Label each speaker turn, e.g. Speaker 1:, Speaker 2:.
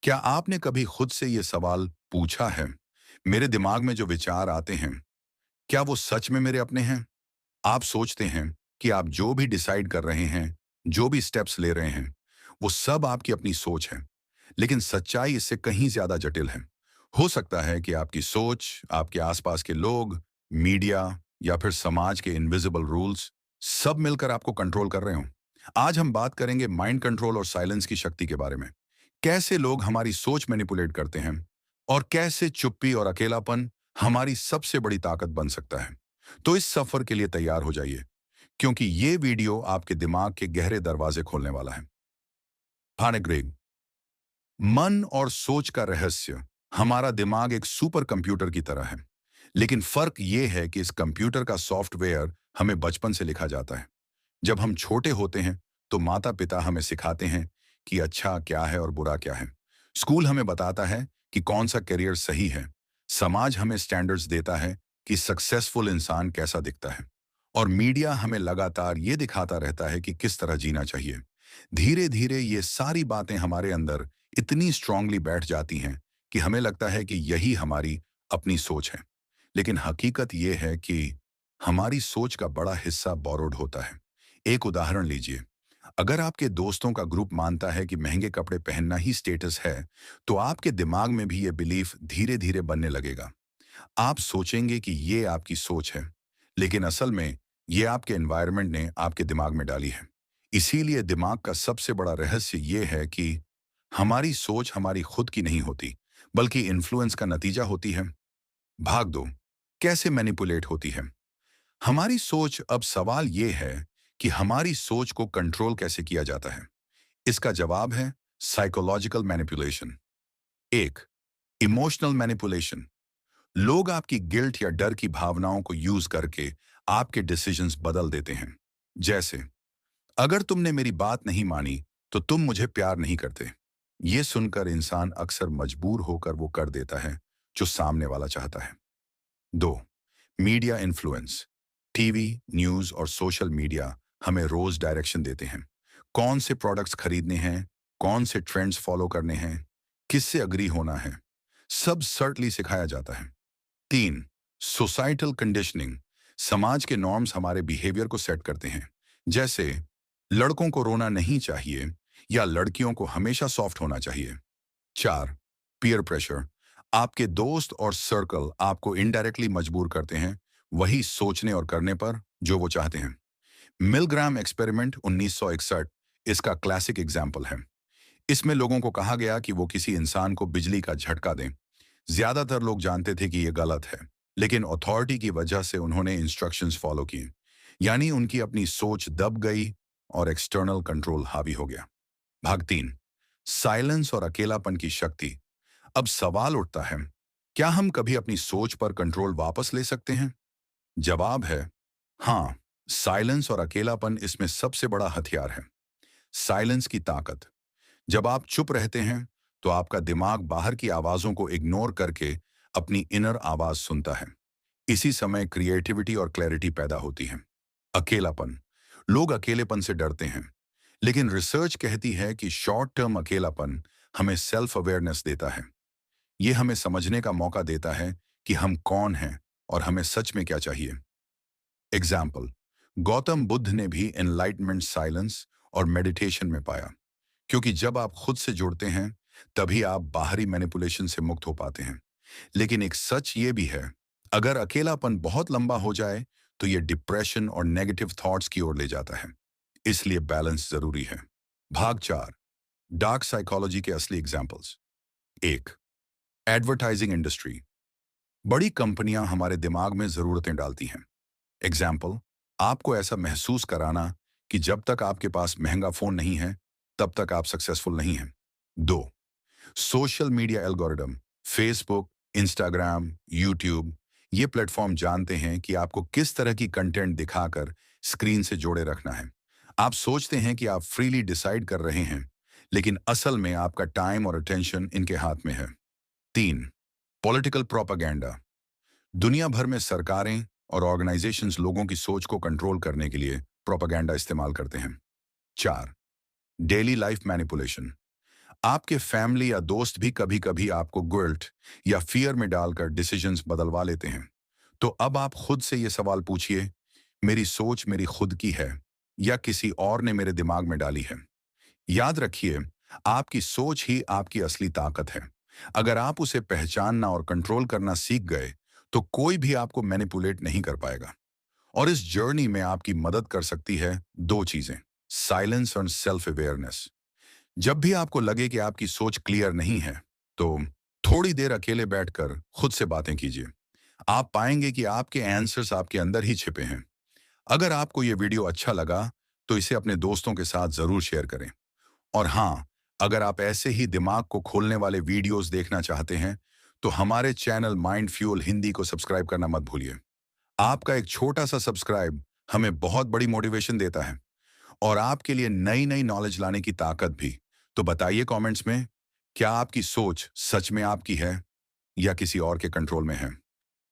Speaker 1: क्या आपने कभी खुद से ये सवाल पूछा है, मेरे दिमाग में जो विचार आते हैं, क्या वो सच में मेरे अपने हैं? आप सोचते हैं कि आप जो भी डिसाइड कर रहे हैं, जो भी स्टेप्स ले रहे हैं, वो सब आपकी अपनी सोच है। लेकिन सच्चाई इससे कहीं ज्यादा जटिल है। हो सकता है कि आपकी सोच, आपके आसपास के लोग, मीडिया या फिर समाज के इनविजिबल रूल्स सब मिलकर आपको कंट्रोल कर रहे हों। आज हम बात करेंगे माइंड कंट्रोल और साइलेंस की शक्ति के बारे में। कैसे लोग हमारी सोच मैनिपुलेट करते हैं और कैसे चुप्पी और अकेलापन हमारी सबसे बड़ी ताकत बन सकता है। तो इस सफर के लिए तैयार हो जाइए, क्योंकि ये वीडियो आपके दिमाग के गहरे दरवाजे खोलने वाला है। हानेग्रेग, मन और सोच का रहस्य। हमारा दिमाग एक सुपर कंप्यूटर की तरह है, लेकिन फर्क ये है कि इस कंप्यूटर का सॉफ्टवेयर हमें बचपन से लिखा जाता है। जब हम छोटे होते हैं तो माता पिता हमें सिखाते हैं कि अच्छा क्या है और बुरा क्या है। स्कूल हमें बताता है कि कौन सा करियर सही है। समाज हमें स्टैंडर्ड्स देता है कि सक्सेसफुल इंसान कैसा दिखता है। और मीडिया हमें लगातार ये दिखाता रहता है कि किस तरह जीना चाहिए। धीरे धीरे ये सारी बातें हमारे अंदर इतनी स्ट्रांगली बैठ जाती हैं कि हमें लगता है कि यही हमारी अपनी सोच है। लेकिन हकीकत ये है कि हमारी सोच का बड़ा हिस्सा बोरोड होता है। एक उदाहरण लीजिए। अगर आपके दोस्तों का ग्रुप मानता है कि महंगे कपड़े पहनना ही स्टेटस है, तो आपके दिमाग में भी ये बिलीफ धीरे धीरे बनने लगेगा। आप सोचेंगे कि ये आपकी सोच है, लेकिन असल में ये आपके एनवायरनमेंट ने आपके दिमाग में डाली है। इसीलिए दिमाग का सबसे बड़ा रहस्य ये है कि हमारी सोच हमारी खुद की नहीं होती, बल्कि इन्फ्लुएंस का नतीजा होती है। भाग दो, कैसे मैनिपुलेट होती है हमारी सोच। अब सवाल यह है कि हमारी सोच को कंट्रोल कैसे किया जाता है। इसका जवाब है साइकोलॉजिकल मैनिपुलेशन। एक, इमोशनल मैनिपुलेशन। लोग आपकी गिल्ट या डर की भावनाओं को यूज करके आपके डिसीजंस बदल देते हैं। जैसे, अगर तुमने मेरी बात नहीं मानी तो तुम मुझे प्यार नहीं करते। ये सुनकर इंसान अक्सर मजबूर होकर वो कर देता है जो सामने वाला चाहता है। दो, मीडिया इन्फ्लुएंस। टीवी, न्यूज़ और सोशल मीडिया हमें रोज डायरेक्शन देते हैं। कौन से प्रोडक्ट्स खरीदने हैं, कौन से ट्रेंड्स फॉलो करने हैं, किससे अग्री होना है, सब सर्टली सिखाया जाता है। तीन, सोसाइटल कंडीशनिंग। समाज के नॉर्म्स हमारे बिहेवियर को सेट करते हैं। जैसे, लड़कों को रोना नहीं चाहिए या लड़कियों को हमेशा सॉफ्ट होना चाहिए। चार, पीयर प्रेशर। आपके दोस्त और सर्कल आपको इनडायरेक्टली मजबूर करते हैं वही सोचने और करने पर जो वो चाहते हैं। मिलग्राम एक्सपेरिमेंट 1961 इसका क्लासिक एग्जाम्पल है। इसमें लोगों को कहा गया कि वो किसी इंसान को बिजली का झटका दें। ज्यादातर लोग जानते थे कि ये गलत है, लेकिन अथॉरिटी की वजह से उन्होंने इंस्ट्रक्शंस फॉलो किए। यानी उनकी अपनी सोच दब गई और एक्सटर्नल कंट्रोल हावी हो गया। भाग तीन, साइलेंस और अकेलापन की शक्ति। अब सवाल उठता है, क्या हम कभी अपनी सोच पर कंट्रोल वापस ले सकते हैं? जवाब है हाँ। साइलेंस और अकेलापन इसमें सबसे बड़ा हथियार है। साइलेंस की ताकत। जब आप चुप रहते हैं तो आपका दिमाग बाहर की आवाजों को इग्नोर करके अपनी इनर आवाज सुनता है। इसी समय क्रिएटिविटी और क्लैरिटी पैदा होती है। अकेलापन। लोग अकेलेपन से डरते हैं, लेकिन रिसर्च कहती है कि शॉर्ट टर्म अकेलापन हमें सेल्फ अवेयरनेस देता है। ये हमें समझने का मौका देता है कि हम कौन हैं और हमें सच में क्या चाहिए। एग्जाम्पल, गौतम बुद्ध ने भी एनलाइटमेंट साइलेंस और मेडिटेशन में पाया, क्योंकि जब आप खुद से जुड़ते हैं तभी आप बाहरी मैनिपुलेशन से मुक्त हो पाते हैं। लेकिन एक सच ये भी है, अगर अकेलापन बहुत लंबा हो जाए तो ये डिप्रेशन और नेगेटिव थॉट्स की ओर ले जाता है। इसलिए बैलेंस जरूरी है। भाग चार, डार्क साइकोलॉजी के असली एग्जाम्पल्स। एक, एडवर्टाइजिंग इंडस्ट्री। बड़ी कंपनियां हमारे दिमाग में जरूरतें डालती हैं। एग्जाम्पल, आपको ऐसा महसूस कराना कि जब तक आपके पास महंगा फोन नहीं है तब तक आप सक्सेसफुल नहीं हैं। दो, social media algorithm. Facebook, Instagram, YouTube, ये प्लेटफॉर्म जानते हैं कि आपको किस तरह की कंटेंट दिखाकर स्क्रीन से जोड़े रखना है। आप सोचते हैं कि आप फ्रीली डिसाइड कर रहे हैं, लेकिन असल में आपका टाइम और अटेंशन इनके हाथ में है। तीन, पॉलिटिकल प्रोपागेंडा। दुनिया भर में सरकारें और ऑर्गेनाइजेशंस लोगों की सोच को कंट्रोल करने के लिए प्रोपागेंडा इस्तेमाल करते हैं। चार, डेली लाइफ मैनिपुलेशन। आपके फैमिली या दोस्त भी कभी-कभी आपको गिल्ट या फियर में डालकर डिसीजंस बदलवा लेते हैं। तो अब आप खुद से ये सवाल पूछिए, मेरी सोच मेरी खुद की है या किसी और ने मेरे दिमाग में डाली है? याद रखिए, आपकी सोच ही आपकी असली ताकत है। अगर आप उसे पहचानना और कंट्रोल करना सीख गए, तो कोई भी आपको मैनिपुलेट नहीं कर पाएगा। और इस जर्नी में आपकी मदद कर सकती है दो चीजें, साइलेंस और सेल्फ अवेयरनेस। जब भी आपको लगे कि आपकी सोच क्लियर नहीं है, तो थोड़ी देर अकेले बैठकर खुद से बातें कीजिए। आप पाएंगे कि आपके आंसर्स आपके अंदर ही छिपे हैं। अगर आपको ये वीडियो अच्छा लगा, तो इसे अपने दोस्तों के साथ जरूर शेयर करें। और हाँ, अगर आप ऐसे ही दिमाग को खोलने वाले वीडियोस देखना चाहते हैं, तो हमारे चैनल माइंड फ्यूल हिंदी को सब्सक्राइब करना मत भूलिए। आपका एक छोटा सा सब्सक्राइब हमें बहुत बड़ी मोटिवेशन देता है और आपके लिए नई नई नॉलेज लाने की ताकत भी। तो बताइए कमेंट्स में, क्या आपकी सोच सच में आपकी है या किसी और के कंट्रोल में है?